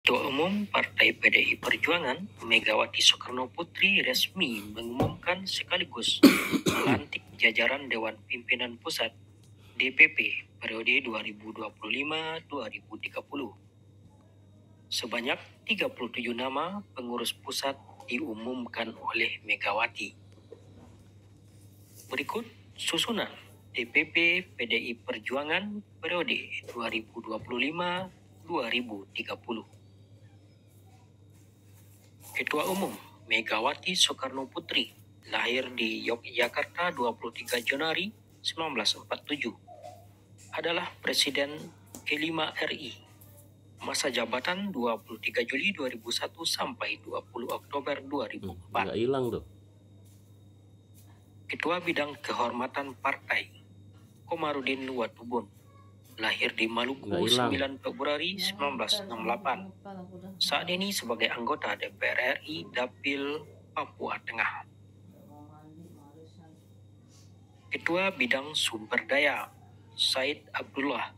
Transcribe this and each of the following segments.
Ketua Umum Partai PDI Perjuangan, Megawati Soekarnoputri resmi mengumumkan sekaligus melantik jajaran Dewan Pimpinan Pusat DPP periode 2025-2030. Sebanyak 37 nama pengurus pusat diumumkan oleh Megawati. Berikut susunan DPP PDI Perjuangan periode 2025-2030. Ketua Umum Megawati Soekarnoputri, lahir di Yogyakarta 23 Januari 1947, adalah Presiden kelima RI. Masa jabatan 23 Juli 2001 sampai 20 Oktober 2004. Nggak hilang tuh. Ketua Bidang Kehormatan Partai, Komarudin Watubun, lahir di Maluku 9 Februari 1968. Saat ini sebagai anggota DPR RI Dapil Papua Tengah. Ketua Bidang Sumber Daya, Said Abdullah,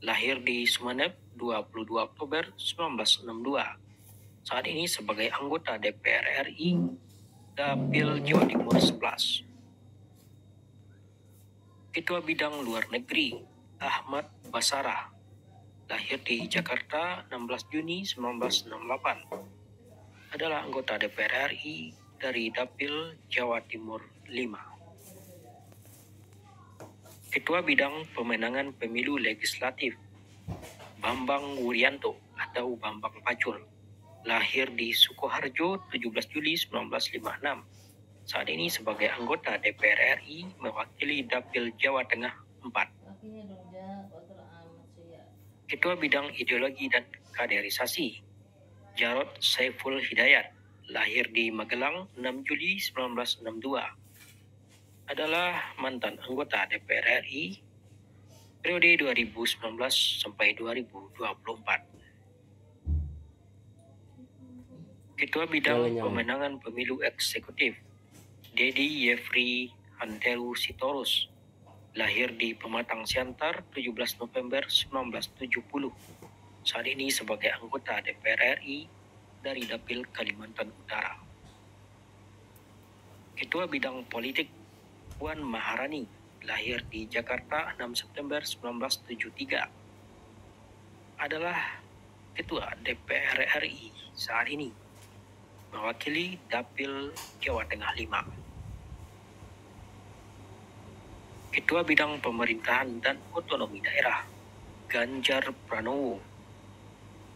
lahir di Sumeneb 22 Oktober 1962. Saat ini sebagai anggota DPR RI Dapil Jawa Timur 11. Ketua Bidang Luar Negeri, Ahmad Basarah, lahir di Jakarta 16 Juni 1968, adalah anggota DPR RI dari Dapil Jawa Timur 5. Ketua Bidang Pemenangan Pemilu Legislatif, Bambang Wuryanto atau Bambang Pacul, lahir di Sukoharjo 17 Juli 1956. Saat ini sebagai anggota DPR RI mewakili Dapil Jawa Tengah 4. Ketua Bidang Ideologi dan Kaderisasi, Jarod Saiful Hidayat, lahir di Magelang 6 Juli 1962, adalah mantan anggota DPR RI periode 2019 sampai 2024. Ketua Bidang Pemenangan Pemilu Eksekutif, Dedi Yefri Hanteru Sitorus, lahir di Pematang Siantar 17 November 1970. Saat ini sebagai anggota DPR RI dari Dapil Kalimantan Utara. Ketua Bidang Politik, Puan Maharani, lahir di Jakarta 6 September 1973, adalah Ketua DPR RI saat ini, mewakili Dapil Jawa Tengah 5. Ketua Bidang Pemerintahan dan Otonomi Daerah, Ganjar Pranowo,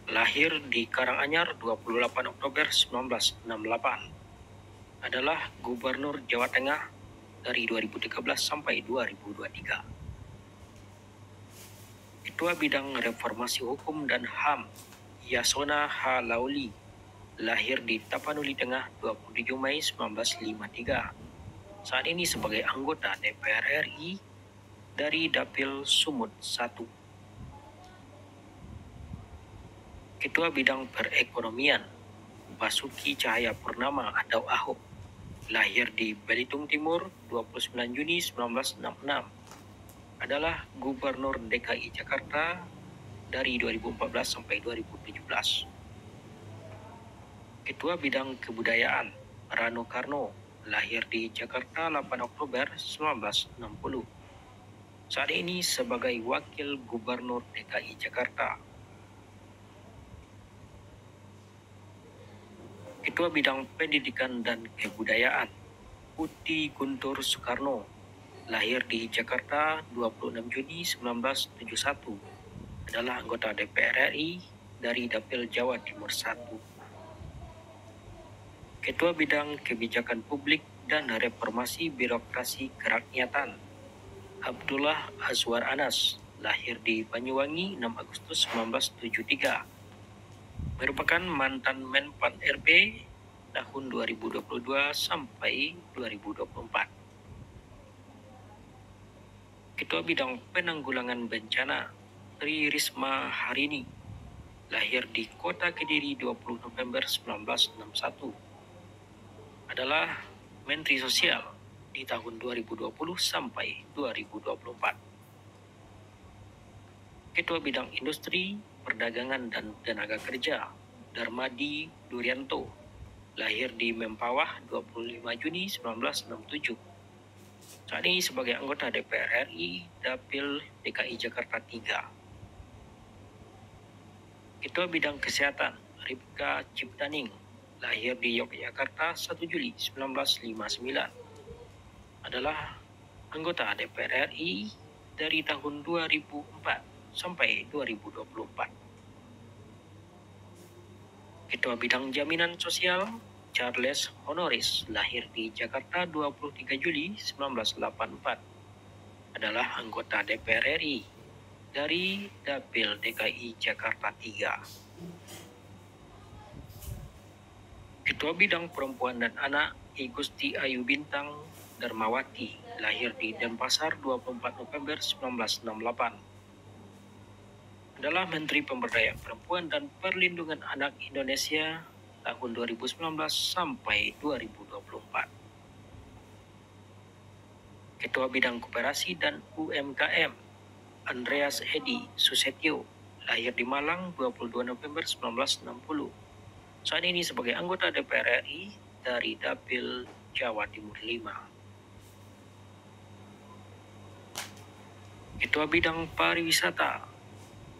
lahir di Karanganyar 28 Oktober 1968, adalah Gubernur Jawa Tengah dari 2013 sampai 2023. Ketua Bidang Reformasi Hukum dan HAM, Yasona H. Lauli, lahir di Tapanuli Tengah 27 Mei 1953. Saat ini sebagai anggota DPR RI dari Dapil Sumut 1. Ketua Bidang Perekonomian, Basuki Cahayapurnama atau Ahok, lahir di Belitung Timur 29 Juni 1966, adalah Gubernur DKI Jakarta dari 2014 sampai 2017. Ketua Bidang Kebudayaan, Rano Karno, lahir di Jakarta 8 Oktober 1960. Saat ini sebagai Wakil Gubernur DKI Jakarta. Ketua Bidang Pendidikan dan Kebudayaan, Putih Guntur Soekarno, lahir di Jakarta 26 Juni 1971, adalah anggota DPR RI dari Dapil Jawa Timur 1. Ketua Bidang Kebijakan Publik dan Reformasi Birokrasi Kerakyatan, Abdullah Azwar Anas, lahir di Banyuwangi 6 Agustus 1973, merupakan mantan Menpan RB tahun 2022 sampai 2024. Ketua Bidang Penanggulangan Bencana, Tri Risma Harini, lahir di Kota Kediri 20 November 1961, adalah Menteri Sosial di tahun 2020 sampai 2024. Ketua Bidang Industri, Perdagangan dan Tenaga Kerja, Darmadi Durianto, lahir di Mempawah 25 Juni 1967. Saat ini sebagai anggota DPR RI Dapil DKI Jakarta 3. Ketua Bidang Kesehatan Ripka Ciptaning, lahir di Yogyakarta 1 Juli 1959, adalah anggota DPR RI dari tahun 2004 sampai 2024. Ketua Bidang Jaminan Sosial Charles Honoris, lahir di Jakarta 23 Juli 1984, adalah anggota DPR RI dari Dapil DKI Jakarta 3. Ketua Bidang Perempuan dan Anak I Gusti Ayu Bintang Darmawati, lahir di Denpasar 24 November 1998, adalah Menteri Pemberdayaan Perempuan dan Perlindungan Anak Indonesia tahun 2019 sampai 2024. Ketua Bidang Koperasi dan UMKM Andreas Edi Susetio, lahir di Malang 22 November 1960. Saat ini sebagai anggota DPR RI dari Dapil Jawa Timur 5. Ketua Bidang Pariwisata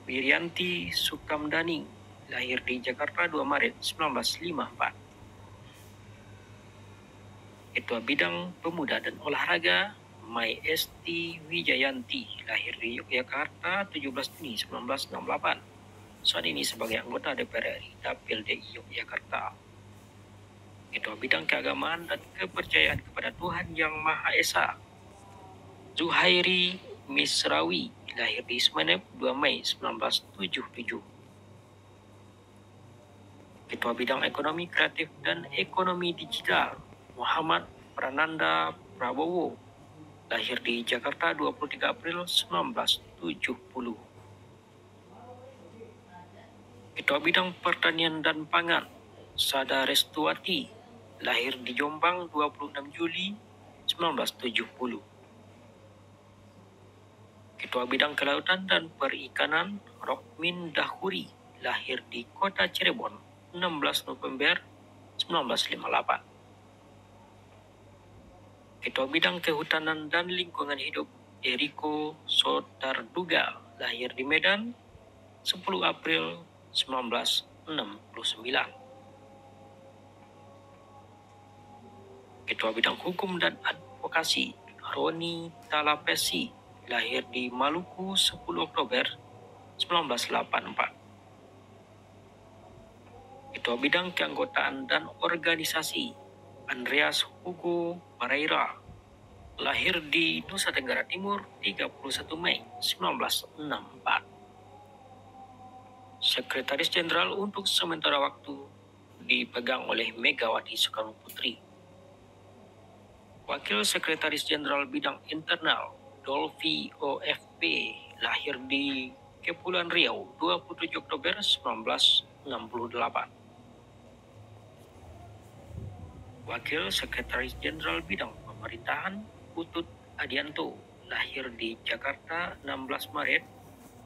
Wirianti Sukamdani, lahir di Jakarta 2 Maret 1954. Ketua Bidang Pemuda dan Olahraga Mai Esti Wijayanti, lahir di Yogyakarta 17 Juni 1968. Saat ini sebagai anggota DPR RI Dapil DI Yogyakarta. Ketua Bidang Keagamaan dan Kepercayaan kepada Tuhan Yang Maha Esa Zuhairi Misrawi, lahir di Sumeneb 2 Mei 1977. Ketua Bidang Ekonomi Kreatif dan Ekonomi Digital Muhammad Prananda Prabowo, lahir di Jakarta 23 April 1970. Ketua Bidang Pertanian dan Pangan Sada Restuati, lahir di Jombang 26 Juli 1970. Ketua Bidang Kelautan dan Perikanan Rokmin Dahuri, lahir di Kota Cirebon 16 November 1958. Ketua Bidang Kehutanan dan Lingkungan Hidup Eriko Sotarduga, lahir di Medan 10 April 1969. Ketua Bidang Hukum dan Advokasi Roni Talapesi, lahir di Maluku 10 Oktober 1984. Ketua Bidang Keanggotaan dan Organisasi Andreas Hugo Pereira, lahir di Nusa Tenggara Timur 31 Mei 1964. Sekretaris Jenderal untuk sementara waktu dipegang oleh Megawati Soekarno Putri. Wakil Sekretaris Jenderal Bidang Internal Dolfi OFP, lahir di Kepulauan Riau 27 Oktober 1968. Wakil Sekretaris Jenderal Bidang Pemerintahan Utut Adianto, lahir di Jakarta 16 Maret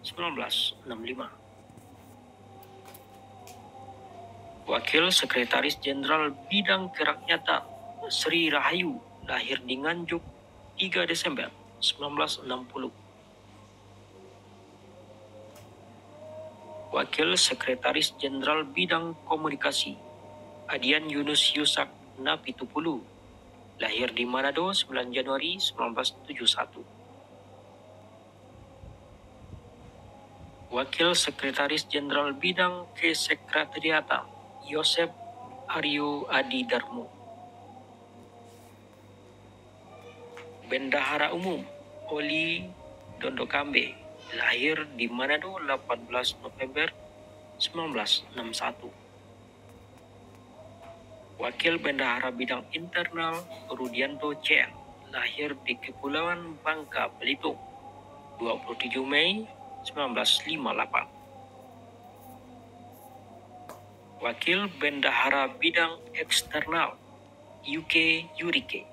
1965. Wakil Sekretaris Jenderal Bidang Kerakyatan Sri Rahayu, lahir di Nganjuk 3 Desember 1960. Wakil Sekretaris Jenderal Bidang Komunikasi Adian Yunus Yusak Napitupulu, lahir di Manado 9 Januari 1971. Wakil Sekretaris Jenderal Bidang Kesekretariatan Yosep Aryo Adi Darmo. Bendahara Umum Oli Dondokambe, lahir di Manado 18 November 1961. Wakil Bendahara Bidang Internal Rudianto Chen, lahir di Kepulauan Bangka Belitung 27 Mei 1958. Wakil Bendahara Bidang Eksternal UK Yurike,